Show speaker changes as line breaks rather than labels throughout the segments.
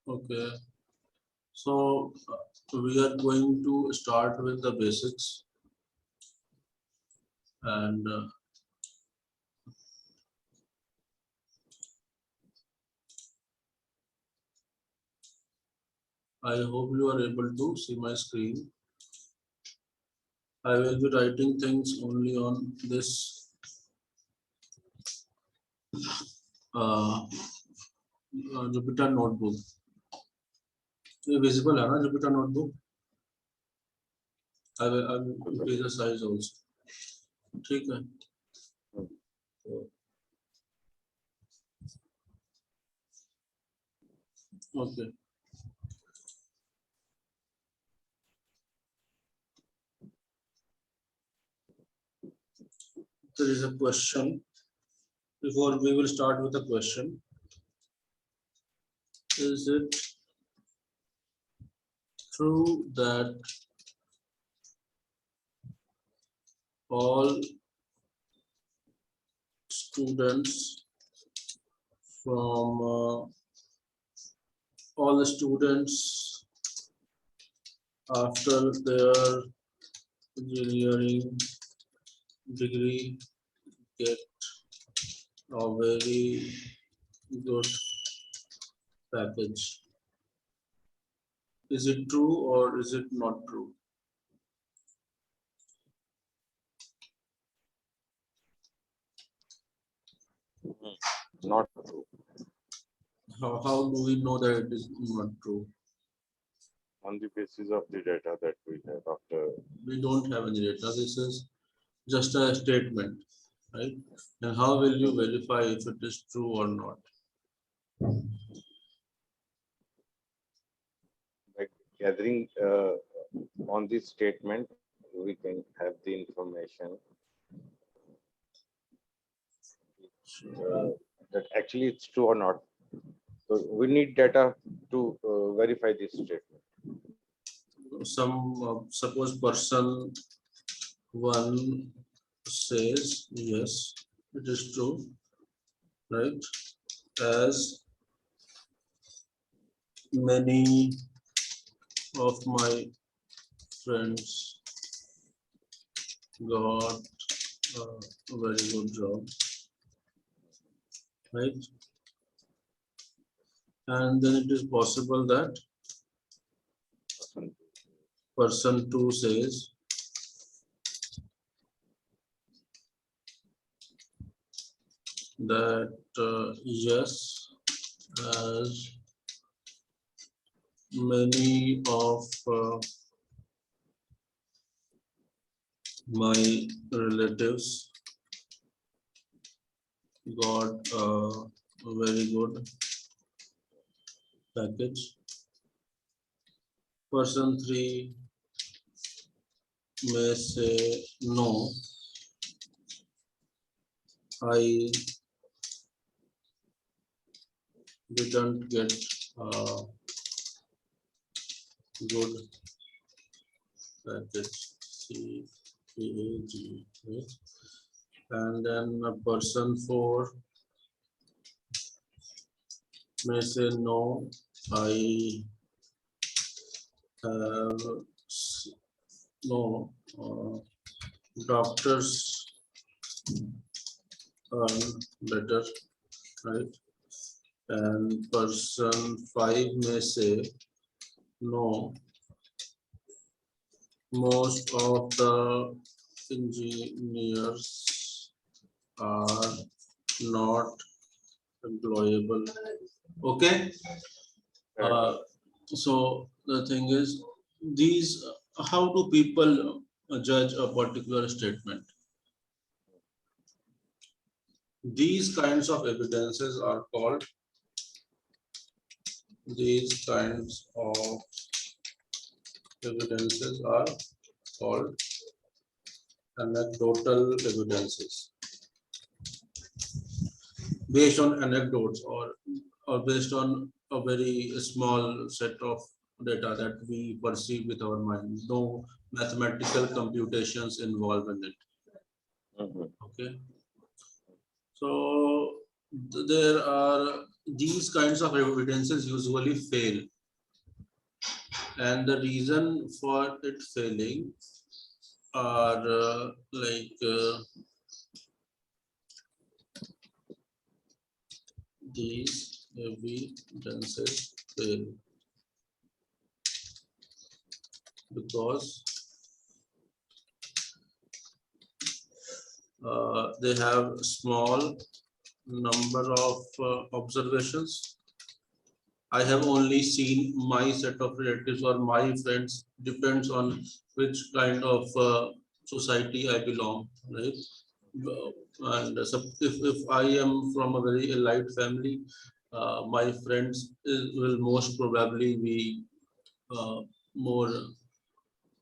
Okay. So we are going to start with the basics, and I hope you are able to see my screen. I will be writing things only on this uh, Jupyter notebook. ये visible है ना Jupyter notebook? I will increase the size also. ठीक है. Okay. There is a question. Before we will start with a question. Is it true that all students from all the students after their engineering degree get a very good package? Is it true or is it not true?
Not true.
How do we know that it is not true?
On the basis of the data that we have after.
We don't have any data. This is just a statement, right? And how will you verify if it is true or not?
By gathering on this statement, we can have the information that actually it's true or not. So we need data to verify this statement.
Some suppose person one says yes, it is true, right? As many of my friends got a very good job, right? And then it is possible that person two says that yes, as many of my relatives got a very good package. Person three may say no, I didn't get a good package. C P A G, right? And then a person four may say no, I have no doctors earn better, right? And person five may say no, most of the engineers are not employable. Okay. So the thing is, these how do people judge a particular statement? These kinds of evidences are called anecdotal evidences, based on anecdotes or based on a very small set of data that we perceive with our mind. No mathematical computations involved in it. Okay. So there are these kinds of evidences usually fail, and the reason for it failing are these evidences fail because they have small number of observations. I have only seen my set of relatives or my friends, depends on which kind of society I belong, right? And so if I am from a very elite family, my friends will most probably be more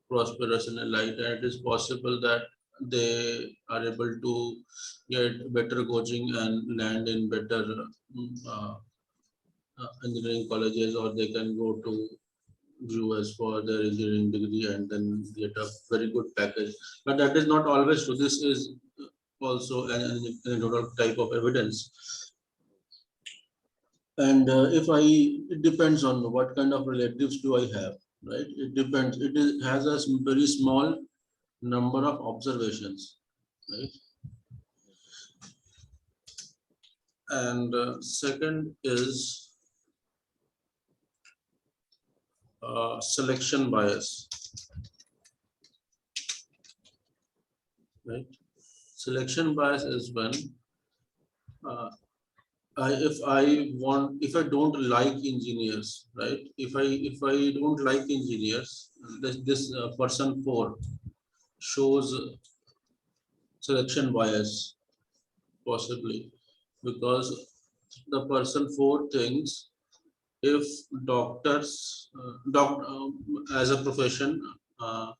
prosperous and elite, and it is possible that they are able to get better coaching and land in better uh, engineering colleges, or they can go to US for their engineering degree and then get a very good package. But that is not always true. This is also an anecdotal type of evidence. And if I, it depends on what kind of relatives do I have, right? It depends. It is, has a very small number of observations, right? And second is selection bias, right? Selection bias is when uh, if I don't like engineers, right? If I don't like engineers, this person four shows selection bias possibly, because the person four thinks if doctors, as a profession, uh,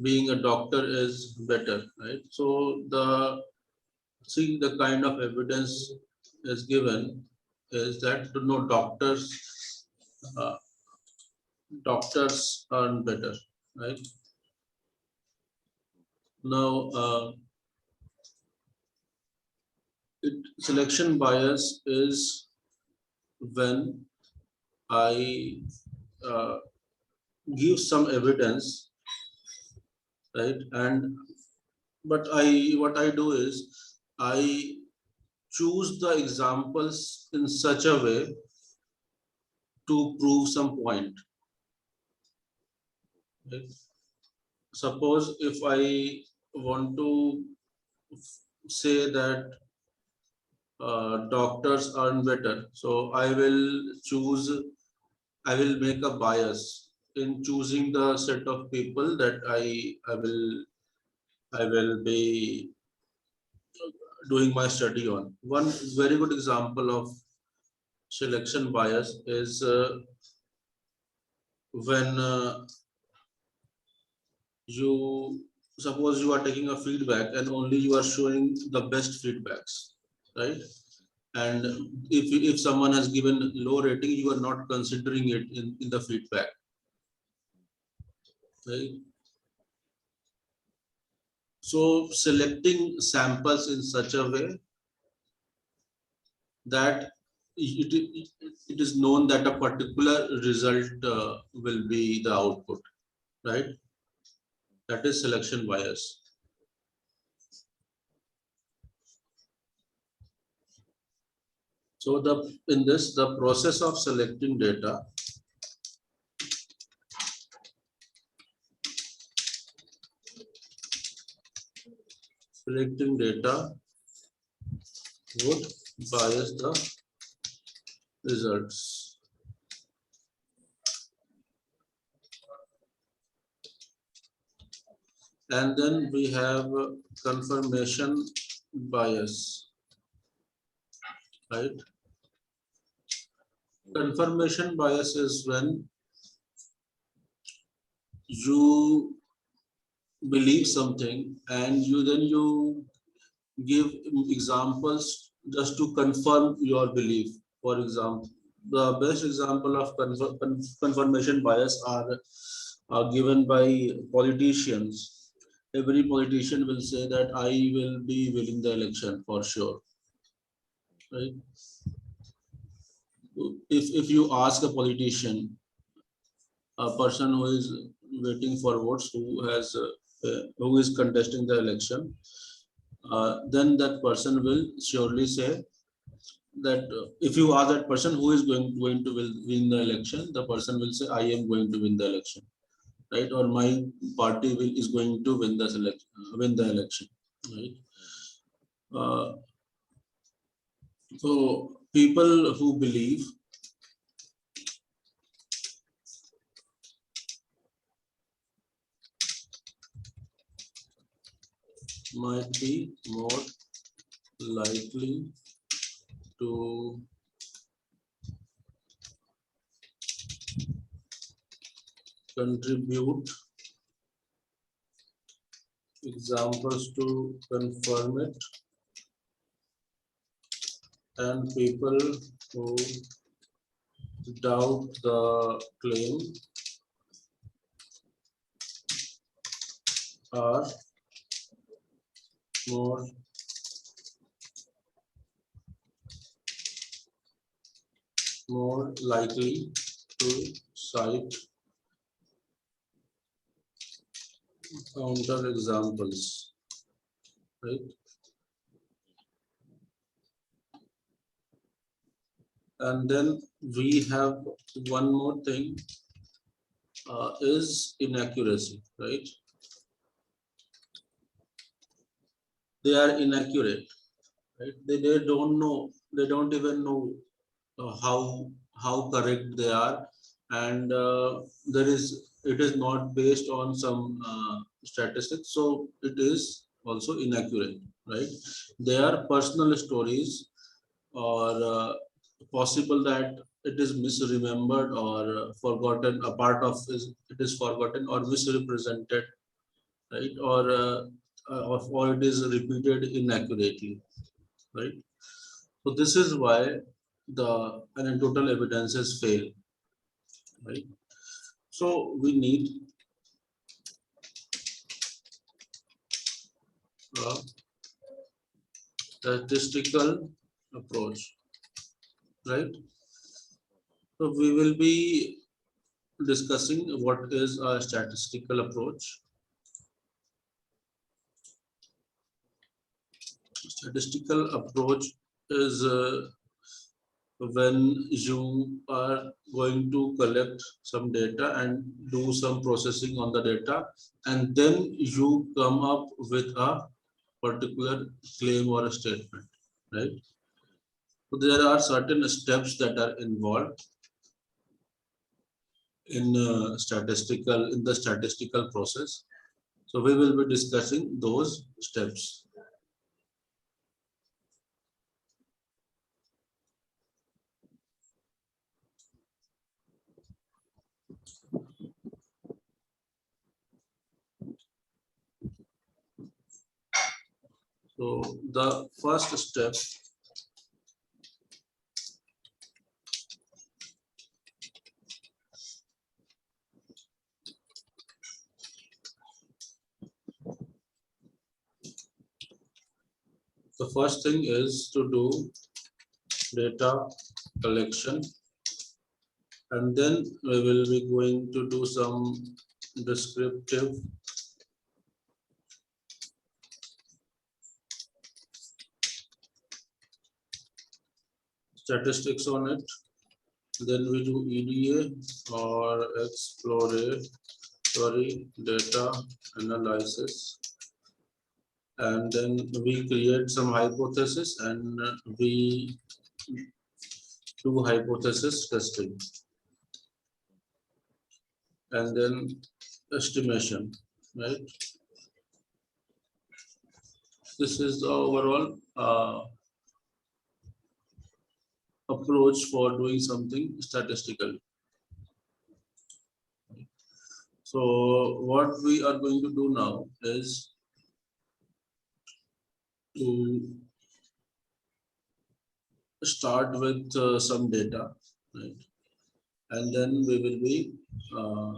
being a doctor is better, right? So the see the kind of evidence is given is that no uh, doctors earn better, right? Now, selection bias is when I uh, give some evidence, right? And but I what I do is I choose the examples in such a way to prove some point. Right? Suppose if I want to say that doctors earn better, so I will make a bias in choosing the set of people that I will be doing my study on. One very good example of selection bias is when you suppose you are taking a feedback and only you are showing the best feedbacks, right? And if someone has given low rating, you are not considering it in the feedback, right? So selecting samples in such a way that it is known that a particular result will be the output, right? That is selection bias. So in this the process of selecting data would bias the results. And then we have confirmation bias, right? Confirmation bias is when you believe something and you give examples just to confirm your belief. For example, the best example of confirmation bias are given by politicians. Every politician will say that I will be winning the election for sure, right? if you ask a politician, a person who is waiting for votes, who is contesting the election, then that person will surely say that if you ask that person who is going to win the election, the person will say, I am going to win the election, right? Or my party is going to win the election, right? Uh, so people who believe might be more likely to contribute examples to confirm it, and people who doubt the claim are more likely to cite counter examples, right? And then we have one more thing, is inaccuracy, right? They are inaccurate, right? They don't know, they don't even know how correct they are, and it is not based on some statistics, so it is also inaccurate, right? They are personal stories, or possible that it is misremembered or forgotten. A part of it is forgotten or misrepresented, right? Or it is repeated inaccurately, right? So this is why the anecdotal evidences fail, right? So we need a statistical approach, right? So we will be discussing what is a statistical approach. Statistical approach is when you are going to collect some data and do some processing on the data, and then you come up with a particular claim or a statement, right? So there are certain steps that are involved in the statistical process. So we will be discussing those steps. So the first step, the first thing is to do data collection, and then we will be going to do some descriptive statistics on it. Then we do EDA, or exploratory data analysis, and then we create some hypothesis, and we do hypothesis testing, and then estimation, right? This is the overall approach for doing something statistical. So what we are going to do now is to start with some data, right? And then we will be uh,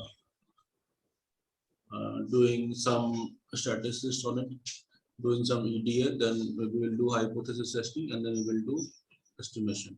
doing some statistics on it, doing some EDA, then we will do hypothesis testing, and then we will do estimation.